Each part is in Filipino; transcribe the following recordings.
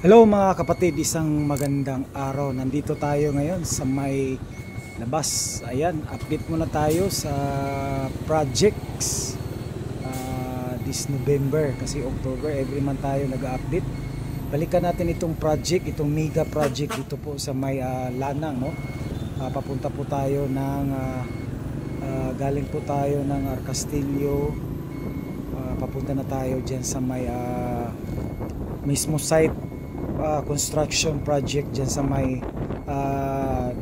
Hello mga kapatid, isang magandang araw. Nandito tayo ngayon sa may labas. Ayan, update muna tayo sa projects this November, kasi October every month tayo nag-update. Balikan natin itong project, itong mega project dito po sa may Lanang, no? Papunta po tayo ng galing po tayo ng Arcastillo, papunta na tayo dyan sa may mismo site, construction project dyan sa may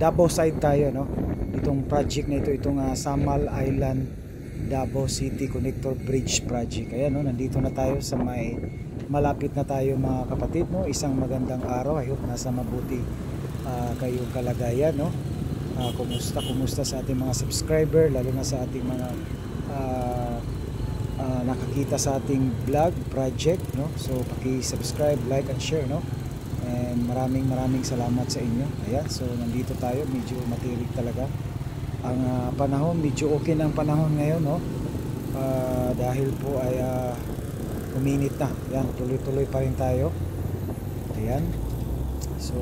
Davao side tayo, no? Itong project na ito, itong Samal Island Davao City Connector Bridge project. Ayan, no? Nandito na tayo sa may, malapit na tayo mga kapatid, no? Isang magandang araw. I hope nasa mabuti kayong kalagayan, no? Kumusta sa ating mga subscriber, lalo na sa ating mga nakakita sa ating vlog project, no? So paki-subscribe, like and share, no? And maraming salamat sa inyo. Ayan, so nandito tayo, medyo matirik talaga ang panahon, medyo okay na ang panahon ngayon, no? Dahil po ay uminit na. Ayan, tuloy-tuloy pa rin tayo. Ayan, so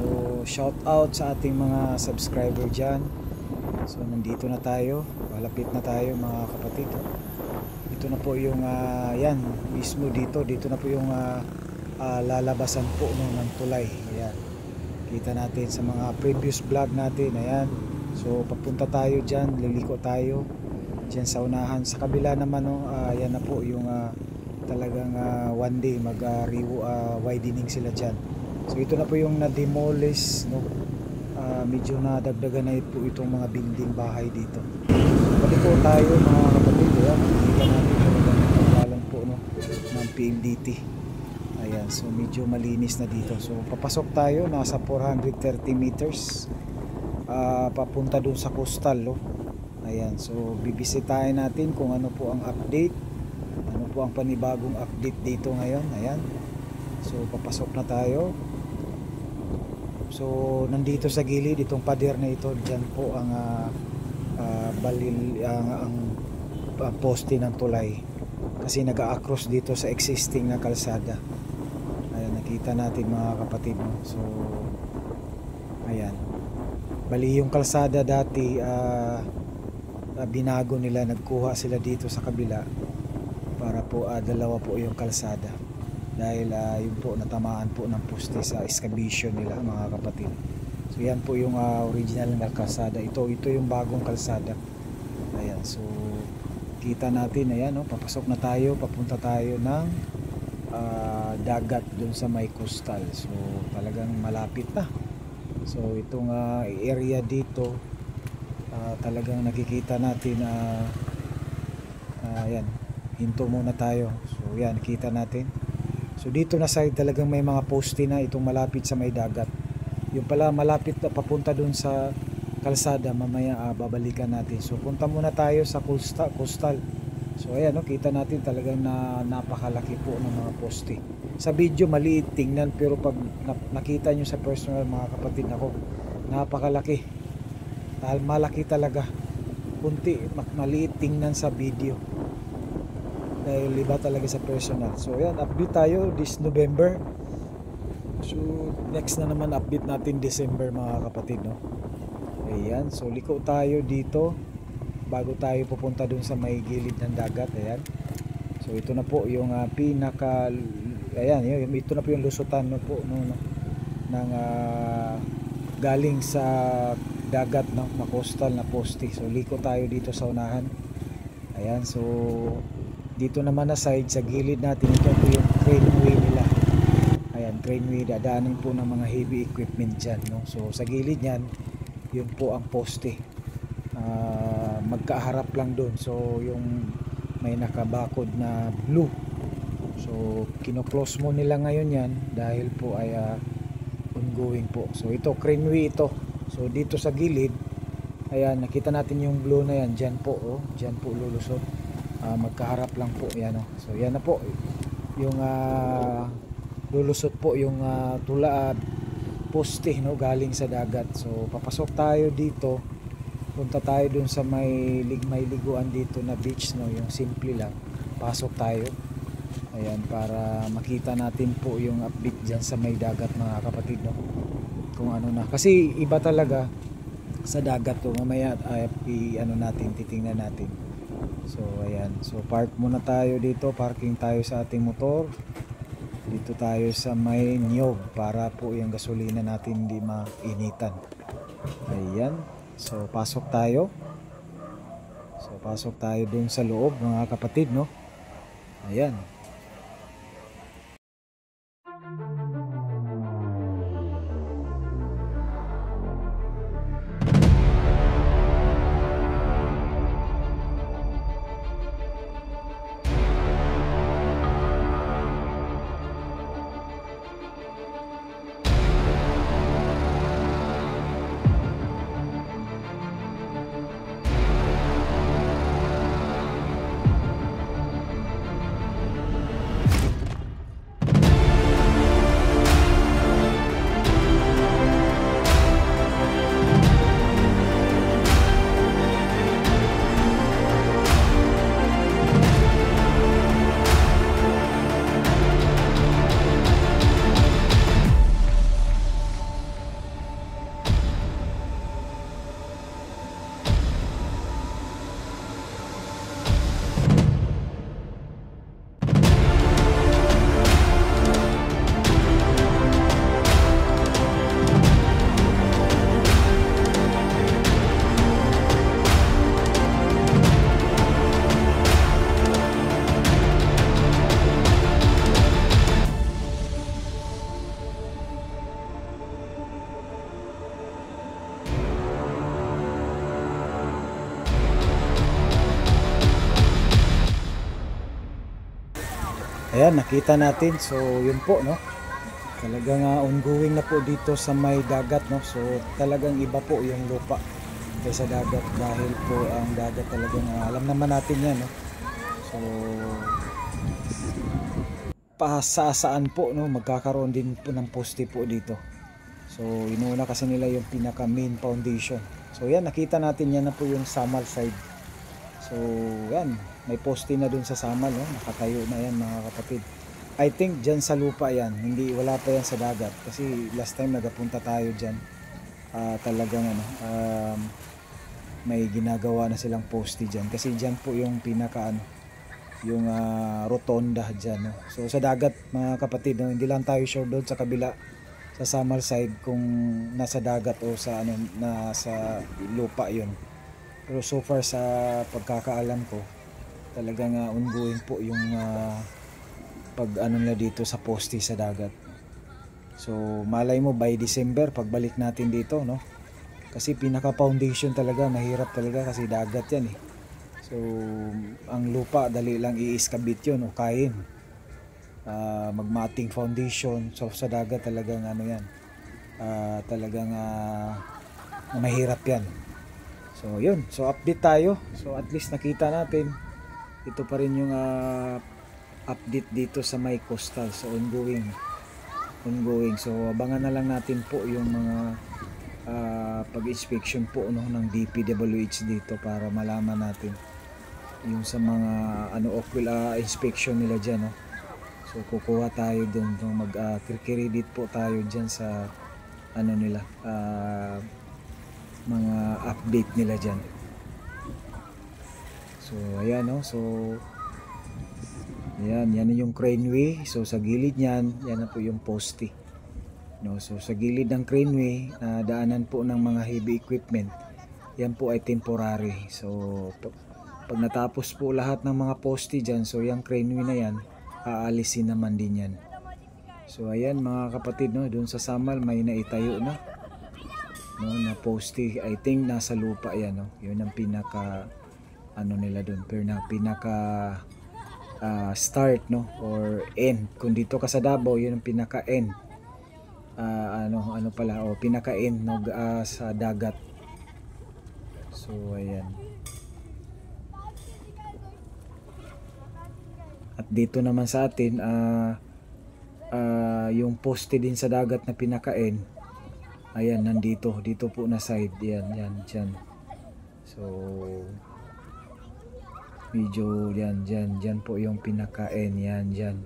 shout out sa ating mga subscriber dyan. So nandito na tayo, malapit na tayo mga kapatid. Ito na po yung yan mismo dito na po yung lalabasan po, no, ng tulay. Ayan, kita natin sa mga previous vlog natin. Ayan, so papunta tayo dyan, liliko tayo dyan sa unahan. Sa kabila naman, no, yan na po yung talagang one day mag widening sila dyan. So ito na po yung na-demolish, no? Medyo nadagdagan na po itong mga building bahay dito. Balik po tayo mga kapatid. Ayan, kita natin yung pangalan po, no, ng PLDT. Ayan, so medyo malinis na dito. So papasok tayo, nasa 430 meters papunta dun sa coastal, no? Ayan, so bibisitahin natin kung ano po ang update, ano po ang panibagong update dito ngayon. Ayan, so papasok na tayo. So nandito sa gilid itong pader na ito, dyan po ang ang poste ng tulay, kasi nag-a-across dito sa existing na kalsada. Ayan, nakita natin mga kapatid, no? So ayan, bali yung kalsada dati binago nila, nagkuha sila dito sa kabila para po dalawa po yung kalsada, dahil yun po natamaan po ng poste sa excavation nila mga kapatid. So yan po yung original na kalsada. Ito yung bagong kalsada. Ayan, so kita natin. Ayan, no? Papasok na tayo, papunta tayo ng dagat dun sa may coastal. So talagang malapit na. So itong area dito, talagang nakikita natin. Ayan, hinto muna tayo. So yan, kita natin. So dito na side talagang may mga poste na, itong malapit sa may dagat. Yung pala malapit na papunta dun sa kalsada, mamaya babalikan natin. So punta muna tayo sa coastal. So ayan, no, kita natin talagang napakalaki po ng mga poste. Sa video maliit tingnan, pero pag nakita nyo sa personal mga kapatid, ako napakalaki. Malaki talaga. Kunti maliit tingnan sa video, dahil iba talaga sa personal. So ayan, update tayo this November. So next na naman update natin December mga kapatid, no? Ayan, so liko tayo dito bago tayo pupunta dun sa may gilid ng dagat. Ayan, so ito na po yung pinaka, ayan, ito na po yung lusutan, no, po, no, ng galing sa dagat ng coastal na poste. So liko tayo dito sa unahan. Ayan, so dito naman na side sa gilid natin, ito po yung trainway nila. Ayan, trainway, dadaanin po ng mga heavy equipment dyan, no? So sa gilid yan, yun po ang poste. Magkaharap lang doon. So yung may nakabakod na blue, so kino-close mo nila ngayon yan, dahil po ay ongoing po. So ito, craneway ito. So dito sa gilid, ayan, nakita natin yung blue na yan, dyan po, oh, dyan po lulusot. Magkaharap lang po yan, oh. So yan na po yung lulusot po yung poste, no, galing sa dagat. So papasok tayo dito, punta tayo dun sa may liguan dito na beach, no, yung simple lang. Pasok tayo. Ayan, para makita natin po yung update dyan sa may dagat mga kapatid, no? Kung ano na, kasi iba talaga sa dagat to. Mamaya ay ano natin, titingnan natin. So ayan, so park muna tayo dito, parking tayo sa ating motor. Dito tayo sa may niyog para po yung gasolina natin hindi mainitan. Ayan, so pasok tayo. So pasok tayo dun sa loob mga kapatid, no? Ayan. Ayan, nakita natin. So, yun po, no? Talagang ongoing na po dito sa may dagat, no? So, talagang iba po yung lupa kaysa dagat dahil po ang dagat talagang alam naman natin yan, no? So, saan po, no? Magkakaroon din po ng poste po dito. So, inuuna kasi nila yung pinaka main foundation. So, yan, nakita natin yan na po yung Samal side. So, yan, may poste na dun sa Samal, no? Nakatayo na yan mga kapatid. I think dyan sa lupa yan, hindi, wala pa yan sa dagat. Kasi last time nagapunta tayo dyan, talagang ano, may ginagawa na silang poste dyan. Kasi dyan po yung pinaka ano, yung rotonda dyan, no? So sa dagat mga kapatid, no? Hindi lang tayo sure doon sa kabila, sa Samal side, kung nasa dagat o sa ano, nasa lupa yun. Pero so far sa pagkakaalam ko, talagang ongoing po yung pag ano na dito sa poste sa dagat. So malay mo by December pagbalik natin dito, no? Kasi pinaka foundation talaga mahirap talaga kasi dagat yan eh. So ang lupa dali lang i-excavate yun o kain. Magmating foundation. So sa dagat talagang ano yan, talagang mahirap yan. So yun, so update tayo. So at least nakita natin ito pa rin yung update dito sa may coastal. So ongoing. So abangan na lang natin po yung mga pag-inspection po, no, ng DPWH dito para malaman natin yung sa mga ano inspection nila dyan, no? So kukuha tayo dun, no, mag-credit po tayo dyan sa ano nila, mga update nila dyan. So ayan, no? So yan yung craneway. So sa gilid niyan, yan na po yung poste, no? So sa gilid ng craneway, daanan po ng mga heavy equipment, yan po ay temporary. So pag natapos po lahat ng mga poste dyan, so yung craneway na yan, aalisin naman din yan. So ayan mga kapatid, no, doon sa Samal may naitayo na, no, na poste. I think nasa lupa yan, no? Yun ang pinaka ano nila doon, pero na pinaka start, no, or end. Kung dito ka sa Davao, yun ang pinaka end, ano pala, o pinaka end, no, sa dagat. So ayan, at dito naman sa atin, yung poste din sa dagat na pinaka end, ayan, nandito po na side, yan dyan. So Medyo dyan po yung pinaka-end, yan, dyan.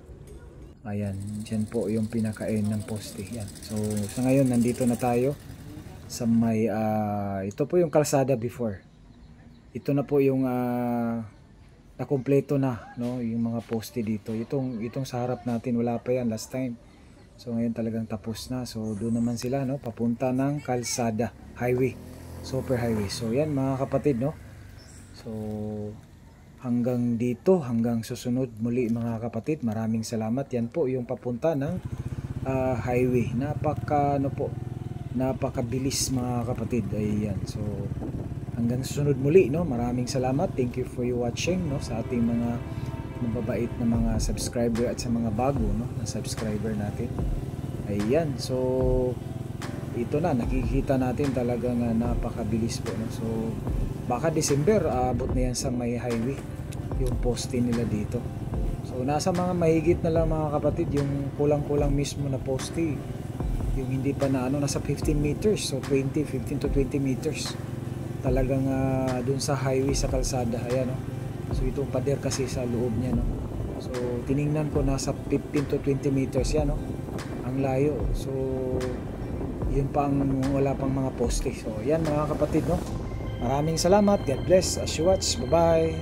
Ayan, dyan po yung pinaka-end ng poste, yan. So, sa ngayon, nandito na tayo sa may, ito po yung kalsada before. Ito na po yung, nakumpleto na, no, yung mga poste dito. Itong sa harap natin, wala pa yan last time. So, ngayon talagang tapos na. So, doon naman sila, no, papunta ng kalsada, highway, super highway. So, yan mga kapatid, no. So, hanggang dito, hanggang susunod muli mga kapatid, maraming salamat. Yan po yung papunta ng highway. Napakabilis mga kapatid. Ayan. So hanggang susunod muli, no. Maraming salamat. Thank you for watching, no, sa ating mga mababait na mga subscriber at sa mga bago, no, na subscriber natin. Ayan. So ito na, nakikita natin talaga nga napakabilis po, no. So baka December abot na yan sa may highway yung poste nila dito. So nasa mga mahigit na lang mga kapatid yung kulang-kulang mismo na poste, yung hindi pa na nasa 15 meters. So 15 to 20 meters talagang dun sa highway sa kalsada. Ayan, no? So itong pader kasi sa loob niya, no? So tiningnan ko nasa 15 to 20 meters yan, no? Ang layo. So yun pa ang wala pang mga poste. So yan mga kapatid, no. Maraming salamat. God bless as you watch. Bye-bye.